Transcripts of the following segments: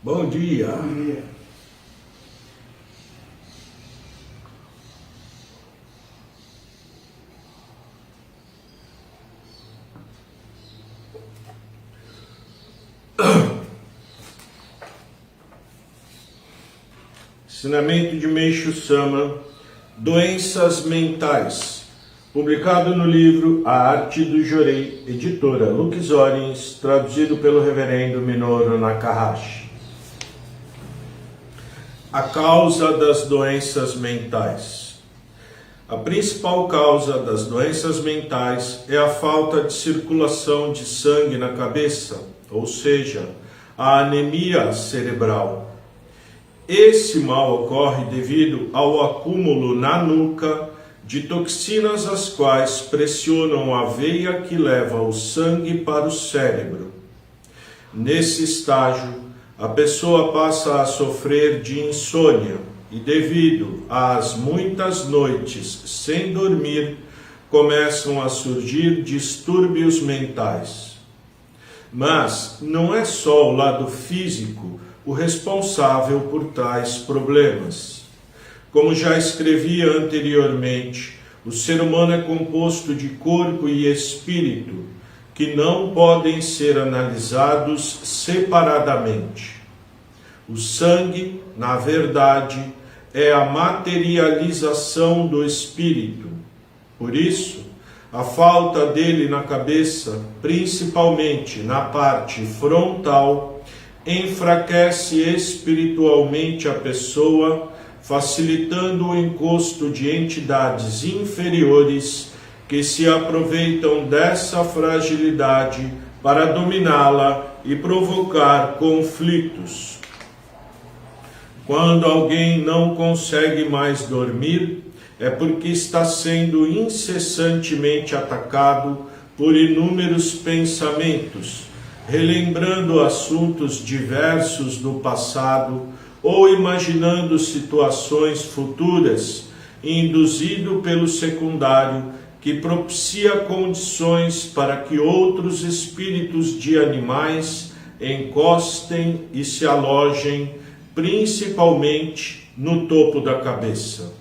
Bom dia. Bom dia. Ensinamento de Meishu Sama, Doenças Mentais, publicado no livro A Arte do Jorei, editora Lux Orens, traduzido pelo reverendo Minoru Nakahashi. A causa das doenças mentais. A principal causa das doenças mentais é a falta de circulação de sangue na cabeça, ou seja, a anemia cerebral. Esse mal ocorre devido ao acúmulo na nuca de toxinas as quais pressionam a veia que leva o sangue para o cérebro. Nesse estágio, a pessoa passa a sofrer de insônia e, devido às muitas noites sem dormir, começam a surgir distúrbios mentais. Mas não é só o lado físico o responsável por tais problemas. Como já escrevi anteriormente, o ser humano é composto de corpo e espírito, que não podem ser analisados separadamente. O sangue, na verdade, é a materialização do espírito. Por isso, a falta dele na cabeça, principalmente na parte frontal, enfraquece espiritualmente a pessoa, facilitando o encosto de entidades inferiores que se aproveitam dessa fragilidade para dominá-la e provocar conflitos. Quando alguém não consegue mais dormir, é porque está sendo incessantemente atacado por inúmeros pensamentos, relembrando assuntos diversos do passado ou imaginando situações futuras, induzido pelo secundário, que propicia condições para que outros espíritos de animais encostem e se alojem, principalmente no topo da cabeça,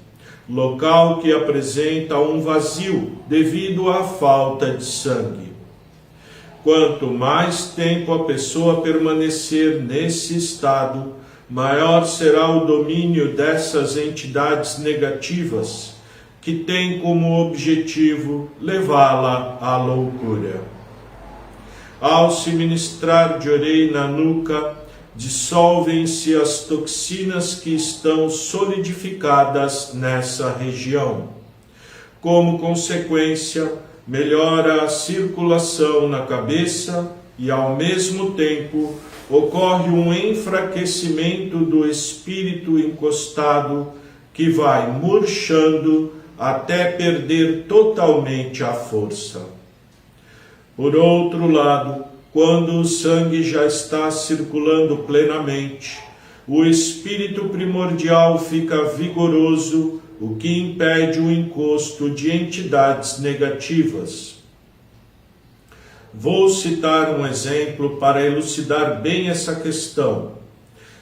local que apresenta um vazio devido à falta de sangue. Quanto mais tempo a pessoa permanecer nesse estado, maior será o domínio dessas entidades negativas, que têm como objetivo levá-la à loucura. Ao se ministrar jorei na nuca, dissolvem-se as toxinas que estão solidificadas nessa região. Como consequência, melhora a circulação na cabeça e, ao mesmo tempo, ocorre um enfraquecimento do espírito encostado que vai murchando até perder totalmente a força. Por outro lado, quando o sangue já está circulando plenamente, o espírito primordial fica vigoroso, o que impede o encosto de entidades negativas. Vou citar um exemplo para elucidar bem essa questão.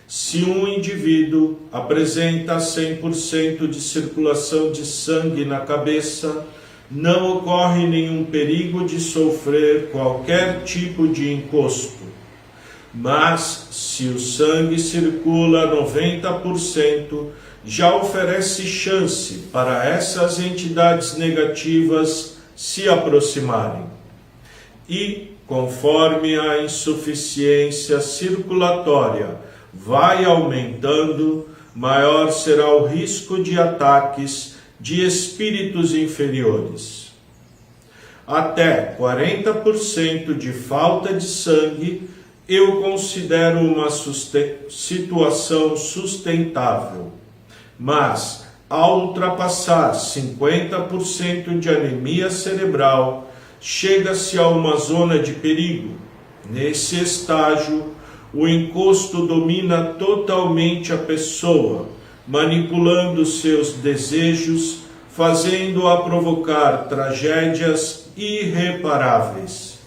Se um indivíduo apresenta 100% de circulação de sangue na cabeça, não ocorre nenhum perigo de sofrer qualquer tipo de encosto. Mas, se o sangue circula 90%, já oferece chance para essas entidades negativas se aproximarem. E, conforme a insuficiência circulatória vai aumentando, maior será o risco de ataques de espíritos inferiores. Até 40% de falta de sangue eu considero uma situação sustentável. Mas, ao ultrapassar 50% de anemia cerebral, chega-se a uma zona de perigo. Nesse estágio, o encosto domina totalmente a pessoa, manipulando seus desejos, fazendo-a provocar tragédias irreparáveis.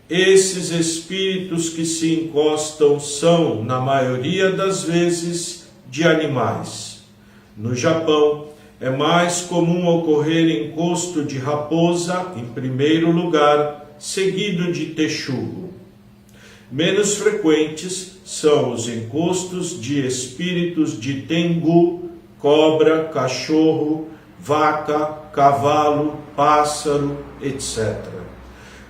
Esses espíritos que se encostam são, na maioria das vezes, de animais. No Japão, é mais comum ocorrer encosto de raposa, em primeiro lugar, seguido de texugo. Menos frequentes são os encostos de espíritos de tengu, cobra, cachorro, vaca, cavalo, pássaro, etc.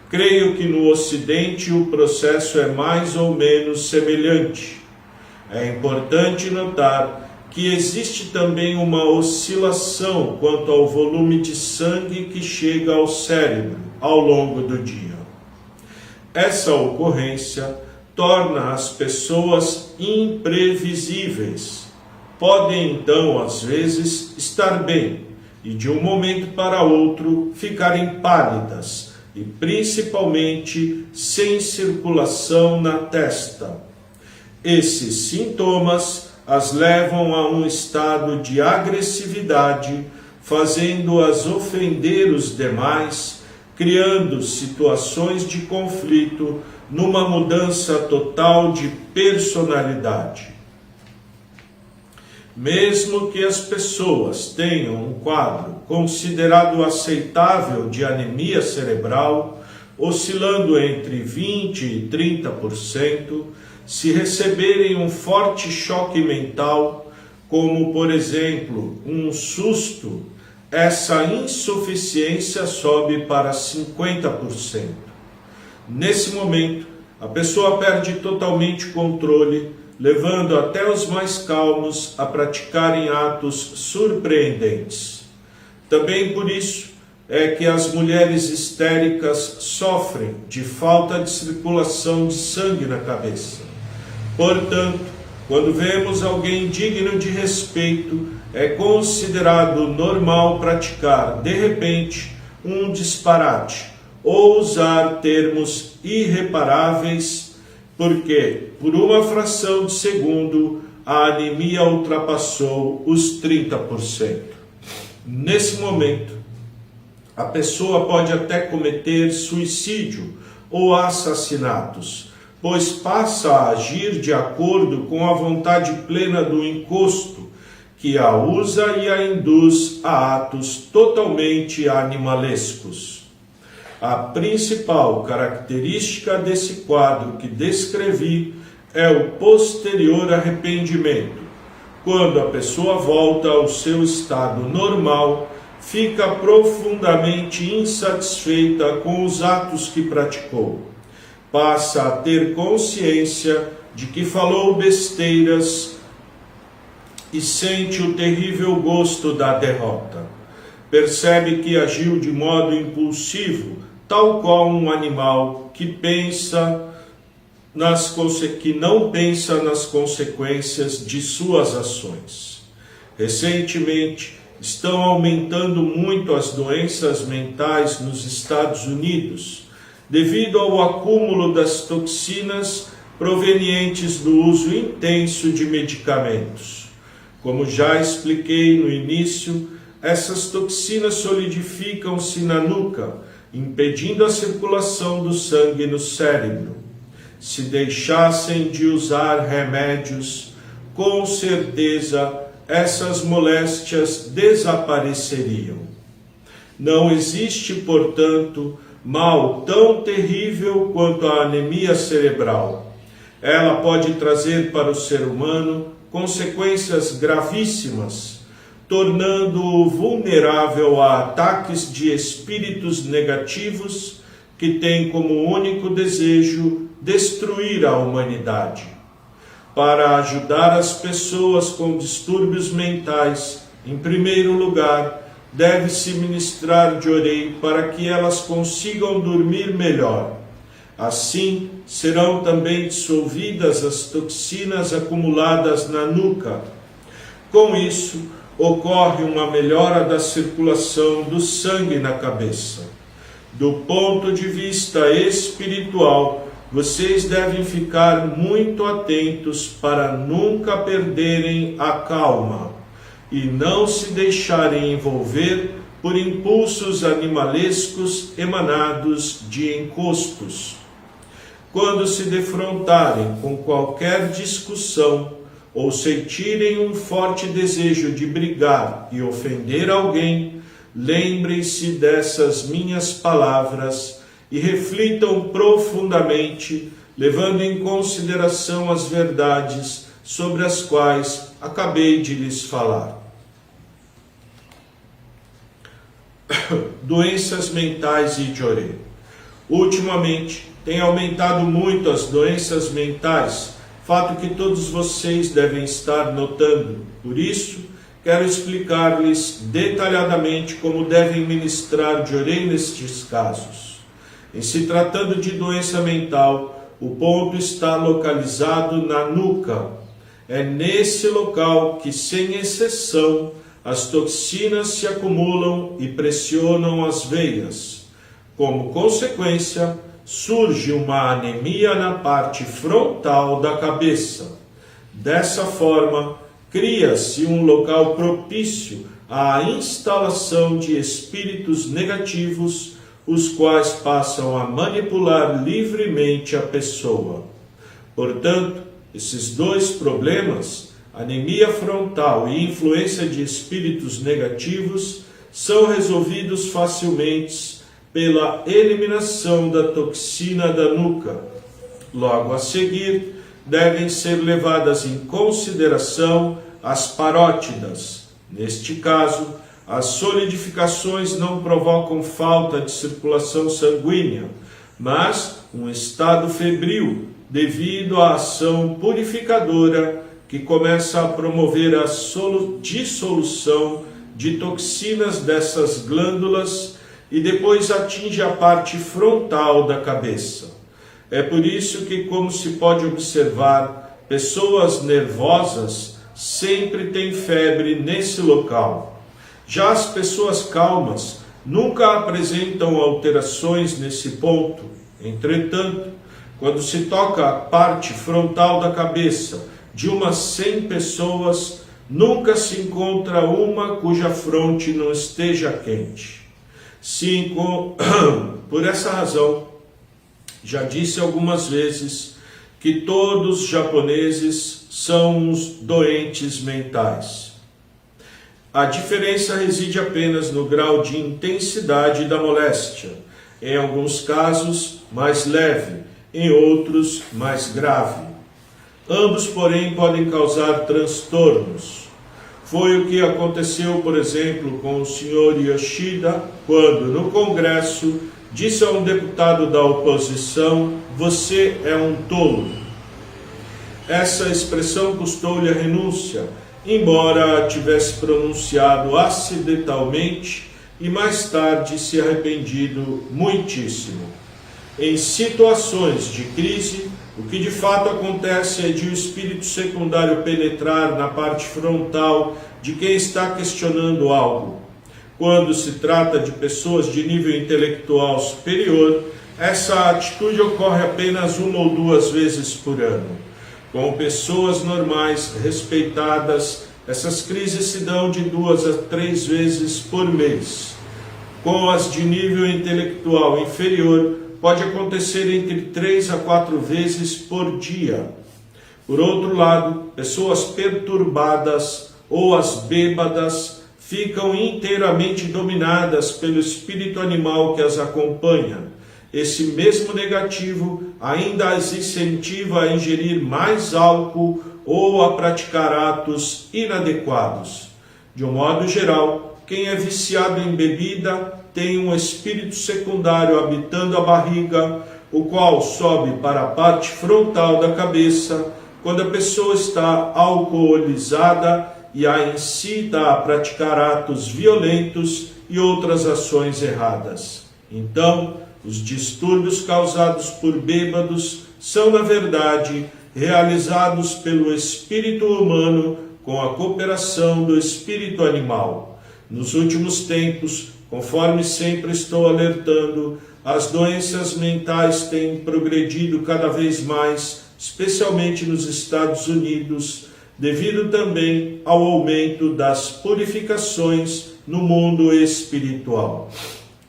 Creio que no Ocidente o processo é mais ou menos semelhante. É importante notar que existe também uma oscilação quanto ao volume de sangue que chega ao cérebro ao longo do dia. Essa ocorrência torna as pessoas imprevisíveis. Podem então, às vezes, estar bem e de um momento para outro ficarem pálidas e principalmente sem circulação na testa. Esses sintomas as levam a um estado de agressividade, fazendo-as ofender os demais, criando situações de conflito numa mudança total de personalidade. Mesmo que as pessoas tenham um quadro considerado aceitável de anemia cerebral, oscilando entre 20% e 30%, se receberem um forte choque mental, como por exemplo um susto, essa insuficiência sobe para 50%. Nesse momento, a pessoa perde totalmente o controle, levando até os mais calmos a praticarem atos surpreendentes. Também por isso é que as mulheres histéricas sofrem de falta de circulação de sangue na cabeça. Portanto, quando vemos alguém digno de respeito, é considerado normal praticar, de repente, um disparate ou usar termos irreparáveis, porque, por uma fração de segundo, a anemia ultrapassou os 30%. Nesse momento, a pessoa pode até cometer suicídio ou assassinatos, pois passa a agir de acordo com a vontade plena do encosto, que a usa e a induz a atos totalmente animalescos. A principal característica desse quadro que descrevi é o posterior arrependimento. Quando a pessoa volta ao seu estado normal, fica profundamente insatisfeita com os atos que praticou. Passa a ter consciência de que falou besteiras e sente o terrível gosto da derrota. Percebe que agiu de modo impulsivo, tal qual um animal que não pensa nas consequências de suas ações. Recentemente, estão aumentando muito as doenças mentais nos Estados Unidos, devido ao acúmulo das toxinas provenientes do uso intenso de medicamentos. Como já expliquei no início, essas toxinas solidificam-se na nuca, impedindo a circulação do sangue no cérebro. Se deixassem de usar remédios, com certeza essas moléstias desapareceriam. Não existe, portanto, mal tão terrível quanto a anemia cerebral. Ela pode trazer para o ser humano consequências gravíssimas, tornando-o vulnerável a ataques de espíritos negativos que têm como único desejo destruir a humanidade. Para ajudar as pessoas com distúrbios mentais, em primeiro lugar, deve-se ministrar de orei para que elas consigam dormir melhor. Assim, serão também dissolvidas as toxinas acumuladas na nuca. Com isso, ocorre uma melhora da circulação do sangue na cabeça. Do ponto de vista espiritual, vocês devem ficar muito atentos para nunca perderem a calma e não se deixarem envolver por impulsos animalescos emanados de encostos. quando se defrontarem com qualquer discussão ou sentirem um forte desejo de brigar e ofender alguém, lembrem-se dessas minhas palavras e reflitam profundamente, levando em consideração as verdades sobre as quais acabei de lhes falar. Doenças mentais e Jorê. Ultimamente, tem aumentado muito as doenças mentais, fato que todos vocês devem estar notando. Por isso, quero explicar-lhes detalhadamente como devem ministrar Jorê nestes casos. Em se tratando de doença mental, o ponto está localizado na nuca. É nesse local que, sem exceção, as toxinas se acumulam e pressionam as veias. Como consequência, surge uma anemia na parte frontal da cabeça. Dessa forma, cria-se um local propício à instalação de espíritos negativos, os quais passam a manipular livremente a pessoa. Portanto, esses dois problemas, anemia frontal e influência de espíritos negativos, são resolvidos facilmente pela eliminação da toxina da nuca. Logo a seguir, devem ser levadas em consideração as parótidas. Neste caso, as solidificações não provocam falta de circulação sanguínea, mas um estado febril devido à ação purificadora que começa a promover a dissolução de toxinas dessas glândulas e depois atinge a parte frontal da cabeça. É por isso que, como se pode observar, pessoas nervosas sempre têm febre nesse local. Já as pessoas calmas nunca apresentam alterações nesse ponto. Entretanto, quando se toca a parte frontal da cabeça de umas 100 pessoas, nunca se encontra uma cuja fronte não esteja quente. Por essa razão, já disse algumas vezes que todos os japoneses são uns doentes mentais. A diferença reside apenas no grau de intensidade da moléstia, em alguns casos mais leve, em outros mais grave. Ambos, porém, podem causar transtornos. Foi o que aconteceu, por exemplo, com o Sr. Yoshida, quando, no Congresso, disse a um deputado da oposição: "Você é um tolo". Essa expressão custou-lhe a renúncia, embora a tivesse pronunciado acidentalmente e mais tarde se arrependido muitíssimo. Em situações de crise, o que de fato acontece é de o espírito secundário penetrar na parte frontal de quem está questionando algo. Quando se trata de pessoas de nível intelectual superior, essa atitude ocorre apenas 1 ou 2 vezes por ano. Com pessoas normais, respeitadas, essas crises se dão de 2 a 3 vezes por mês. Com as de nível intelectual inferior, pode acontecer entre 3 a 4 vezes por dia. Por outro lado, pessoas perturbadas ou as bêbadas ficam inteiramente dominadas pelo espírito animal que as acompanha. Esse mesmo negativo ainda as incentiva a ingerir mais álcool ou a praticar atos inadequados. De um modo geral, quem é viciado em bebida tem um espírito secundário habitando a barriga, o qual sobe para a parte frontal da cabeça quando a pessoa está alcoolizada e a incita a praticar atos violentos e outras ações erradas. Então, os distúrbios causados por bêbados são, na verdade, realizados pelo espírito humano com a cooperação do espírito animal. Nos últimos tempos, conforme sempre estou alertando, as doenças mentais têm progredido cada vez mais, especialmente nos Estados Unidos, devido também ao aumento das purificações no mundo espiritual.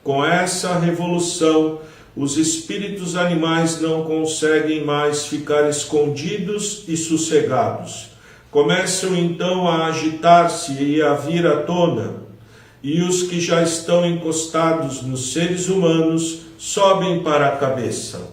Com essa revolução, os espíritos animais não conseguem mais ficar escondidos e sossegados. Começam então a agitar-se e a vir à tona, e os que já estão encostados nos seres humanos sobem para a cabeça.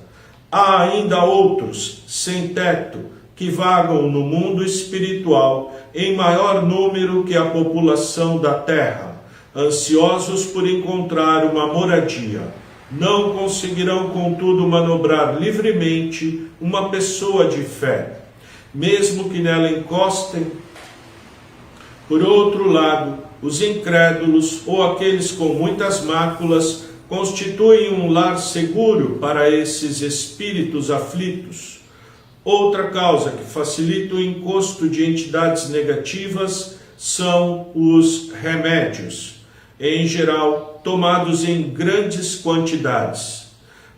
Há ainda outros, sem teto, que vagam no mundo espiritual em maior número que a população da Terra, ansiosos por encontrar uma moradia. Não conseguirão, contudo, manobrar livremente uma pessoa de fé, mesmo que nela encostem. Por outro lado, os incrédulos ou aqueles com muitas máculas constituem um lar seguro para esses espíritos aflitos. Outra causa que facilita o encosto de entidades negativas são os remédios, em geral tomados em grandes quantidades.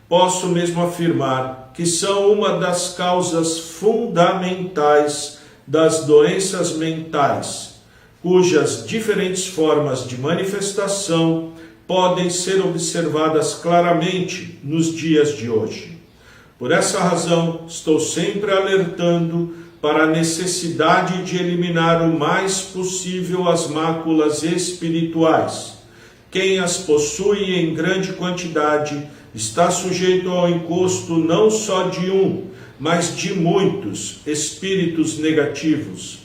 Posso mesmo afirmar que são uma das causas fundamentais das doenças mentais, cujas diferentes formas de manifestação podem ser observadas claramente nos dias de hoje. Por essa razão, estou sempre alertando para a necessidade de eliminar o mais possível as máculas espirituais. Quem as possui em grande quantidade está sujeito ao encosto não só de um, mas de muitos espíritos negativos.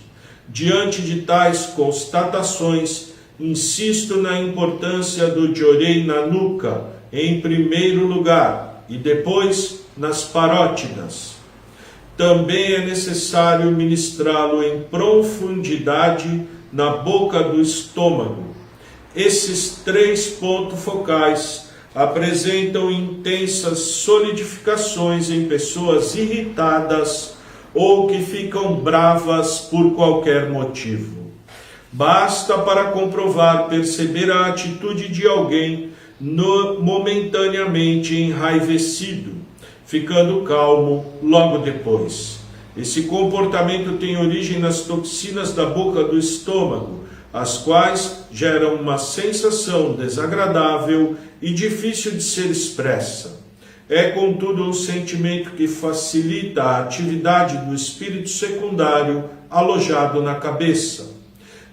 Diante de tais constatações, insisto na importância do Jorei na nuca, em primeiro lugar, e depois nas parótidas. Também é necessário ministrá-lo em profundidade na boca do estômago. Esses 3 pontos focais apresentam intensas solidificações em pessoas irritadas ou que ficam bravas por qualquer motivo. Basta para comprovar, perceber a atitude de alguém momentaneamente enraivecido, ficando calmo logo depois. Esse comportamento tem origem nas toxinas da boca do estômago, as quais geram uma sensação desagradável e difícil de ser expressa. É, contudo, um sentimento que facilita a atividade do espírito secundário alojado na cabeça.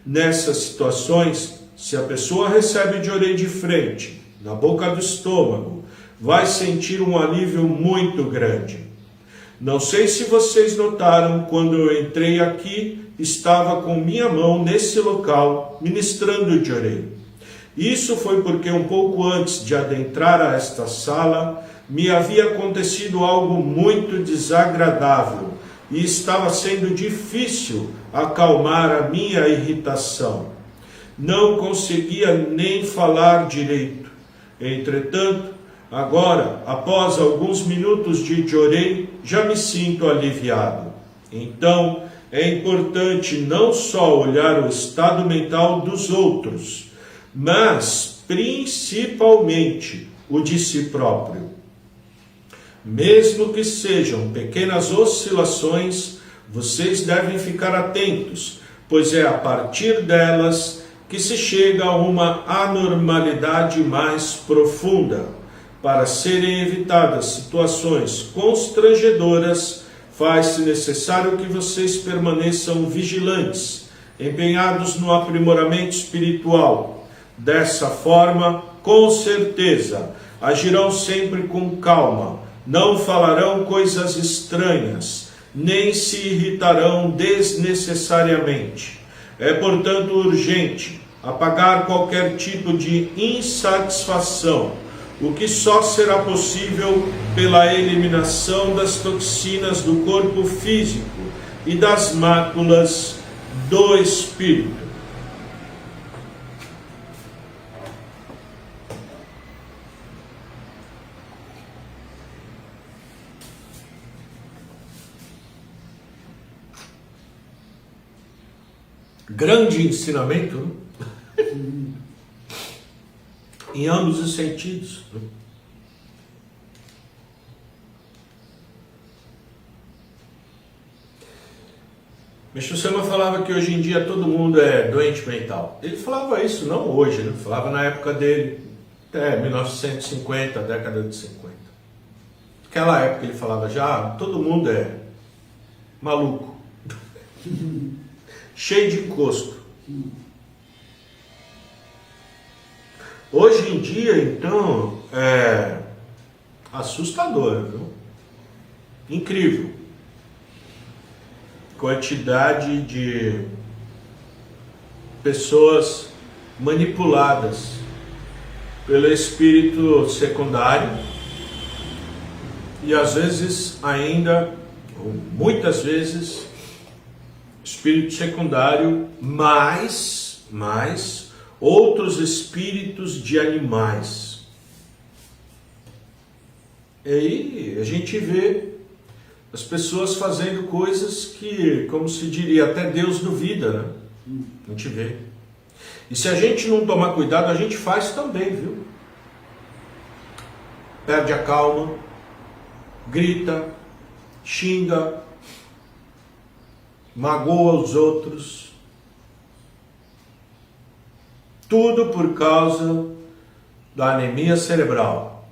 Nessas situações, se a pessoa recebe Jorei de frente, na boca do estômago, vai sentir um alívio muito grande. Não sei se vocês notaram, quando eu entrei aqui, estava com minha mão nesse local, ministrando Jorei. Isso foi porque um pouco antes de adentrar a esta sala, me havia acontecido algo muito desagradável e estava sendo difícil acalmar a minha irritação. Não conseguia nem falar direito. Entretanto, agora, após alguns minutos de Jorei, já me sinto aliviado. Então, é importante não só olhar o estado mental dos outros, mas principalmente o de si próprio. Mesmo que sejam pequenas oscilações, vocês devem ficar atentos, pois é a partir delas que se chega a uma anormalidade mais profunda. Para serem evitadas situações constrangedoras, faz-se necessário que vocês permaneçam vigilantes, empenhados no aprimoramento espiritual. Dessa forma, com certeza, agirão sempre com calma, não falarão coisas estranhas, nem se irritarão desnecessariamente. É, portanto, urgente apagar qualquer tipo de insatisfação, o que só será possível pela eliminação das toxinas do corpo físico e das máculas do espírito. Grande ensinamento, né? Em ambos os sentidos. Meixo Sama falava que hoje em dia todo mundo é doente mental. Ele falava isso não hoje, ele falava na época dele, até 1950, década de 50. Naquela época ele falava já, todo mundo é maluco, cheio de encosto. Hoje em dia, então, é assustador, viu? Incrível. Quantidade de pessoas manipuladas pelo espírito secundário e às vezes ainda, ou muitas vezes, espírito secundário mais outros espíritos de animais. E aí a gente vê as pessoas fazendo coisas que, como se diria, até Deus duvida, né? A gente vê. E se a gente não tomar cuidado, a gente faz também, viu? Perde a calma, grita, xinga, magoa os outros. Tudo por causa da anemia cerebral,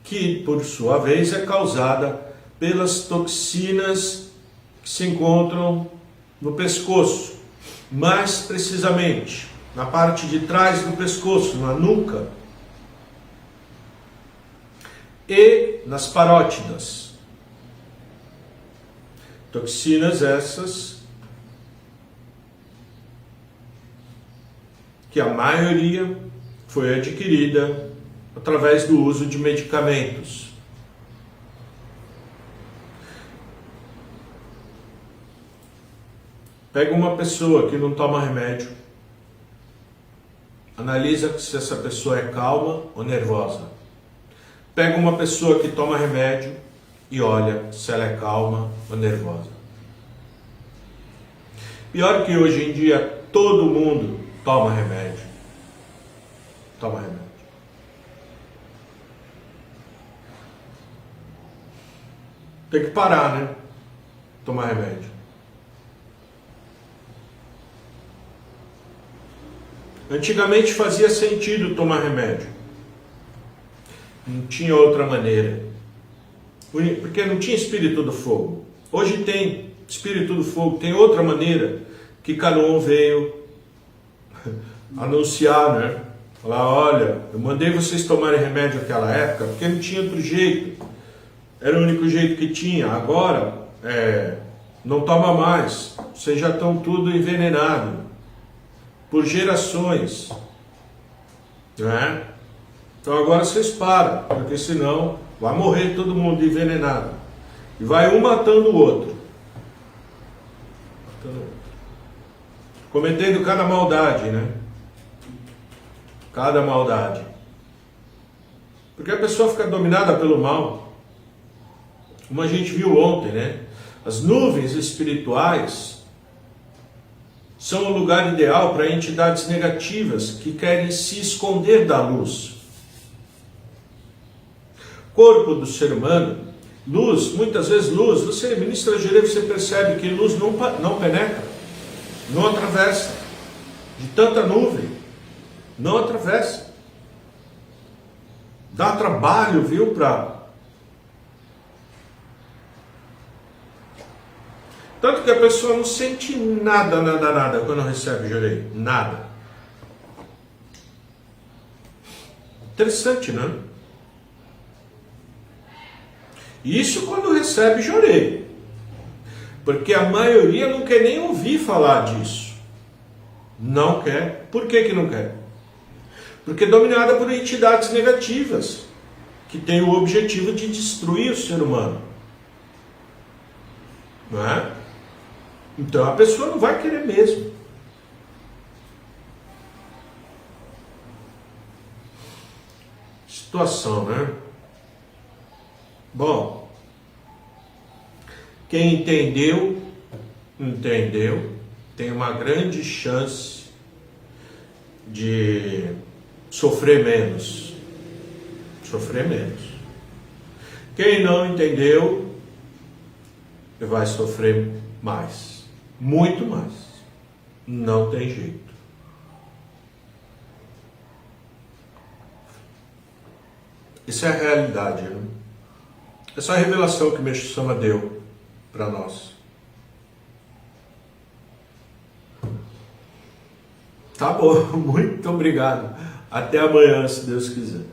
que por sua vez é causada pelas toxinas que se encontram no pescoço, mais precisamente na parte de trás do pescoço, na nuca e nas parótidas. Toxinas essas que a maioria foi adquirida através do uso de medicamentos. Pega uma pessoa que não toma remédio, analisa se essa pessoa é calma ou nervosa. Pega uma pessoa que toma remédio e olha se ela é calma ou nervosa. Pior que hoje em dia todo mundo toma remédio. Toma remédio. Tem que parar, né? Tomar remédio. Antigamente fazia sentido tomar remédio. Não tinha outra maneira. Porque não tinha espírito do fogo. Hoje tem espírito do fogo, tem outra maneira que Caron veio anunciar, né? Falar, olha, eu mandei vocês tomarem remédio naquela época porque não tinha outro jeito. Era o único jeito que tinha. Agora, não toma mais. Vocês já estão tudo envenenado por gerações, né? Então agora vocês param, porque senão vai morrer todo mundo envenenado. E vai um matando o outro. Cometendo cada maldade, né? Cada maldade. Porque a pessoa fica dominada pelo mal. Como a gente viu ontem, né? As nuvens espirituais são o lugar ideal para entidades negativas que querem se esconder da luz. Corpo do ser humano, luz, muitas vezes luz, você ministra direito, você percebe que luz não penetra, não atravessa, de tanta nuvem, não atravessa. Dá trabalho, viu, tanto que a pessoa não sente nada quando recebe Jorei. Nada. Interessante, né? Isso quando recebe Jorei. Porque a maioria não quer nem ouvir falar disso. Não quer. Por que não quer? Porque é dominada por entidades negativas, que têm o objetivo de destruir o ser humano. Não é? Então a pessoa não vai querer mesmo. Situação, né? Bom, quem entendeu, tem uma grande chance de sofrer menos. Sofrer menos. Quem não entendeu, vai sofrer mais. Muito mais. Não tem jeito. Isso é a realidade, né? Essa é a revelação que Meixo Sama deu para nós. Tá bom, muito obrigado. Até amanhã, se Deus quiser.